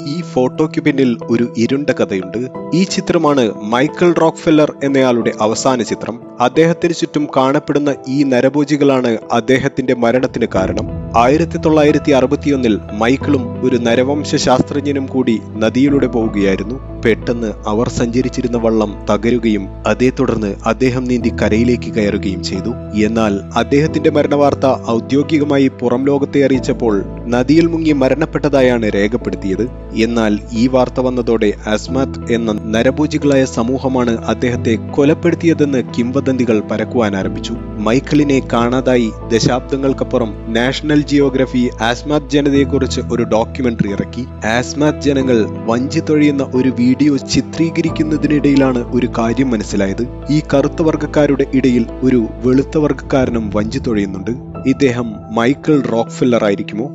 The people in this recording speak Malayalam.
ഈ ഫോട്ടോയ്ക്ക് പിന്നിൽ ഒരു ഇരുണ്ട കഥയുണ്ട്. ഈ ചിത്രമാണ് മൈക്കൽ റോക്ക്ഫെല്ലർ എന്നയാളുടെ അവസാന ചിത്രം. അദ്ദേഹത്തിന് ചുറ്റും കാണപ്പെടുന്ന ഈ നരഭോജികളാണ് അദ്ദേഹത്തിന്റെ മരണത്തിന് കാരണം. 1961 മൈക്കിളും ഒരു നരവംശ ശാസ്ത്രജ്ഞനും കൂടി നദിയിലൂടെ പോവുകയായിരുന്നു. പെട്ടെന്ന് അവർ സഞ്ചരിച്ചിരുന്ന വള്ളം തകരുകയും അതേ തുടർന്ന് അദ്ദേഹം നീന്തി കരയിലേക്ക് കയറുകയും ചെയ്തു. എന്നാൽ അദ്ദേഹത്തിന്റെ മരണവാർത്ത ഔദ്യോഗികമായി പുറം ലോകത്തെ അറിയിച്ചപ്പോൾ നദിയിൽ മുങ്ങി മരണപ്പെട്ടതായാണ് രേഖപ്പെടുത്തിയത്. എന്നാൽ ഈ വാർത്ത വന്നതോടെ അസ്മാത്ത് എന്ന നരഭോജികളായ സമൂഹമാണ് അദ്ദേഹത്തെ കൊലപ്പെടുത്തിയതെന്ന് കിംവദന്തികൾ പരക്കുവാൻ ആരംഭിച്ചു. മൈക്കിളിനെ കാണാതായി ദശാബ്ദങ്ങൾക്കപ്പുറം നാഷണൽ ജിയോഗ്രഫി ആസ്മാത്ത് ജനതയെക്കുറിച്ച് ഒരു ഡോക്യുമെന്ററി ഇറക്കി. ആസ്മാത്ത് ജനങ്ങൾ വഞ്ചി തൊഴിയുന്ന ഒരു വീഡിയോ ചിത്രീകരിക്കുന്നതിനിടയിലാണ് ഒരു കാര്യം മനസ്സിലായത്. ഈ കറുത്ത വർഗ്ഗക്കാരുടെ ഇടയിൽ ഒരു വെളുത്ത വർഗ്ഗക്കാരനും വഞ്ചി തൊഴിയുന്നുണ്ട്. ഇദ്ദേഹം മൈക്കൽ റോക്ക്ഫെല്ലർ ആയിരിക്കുമോ?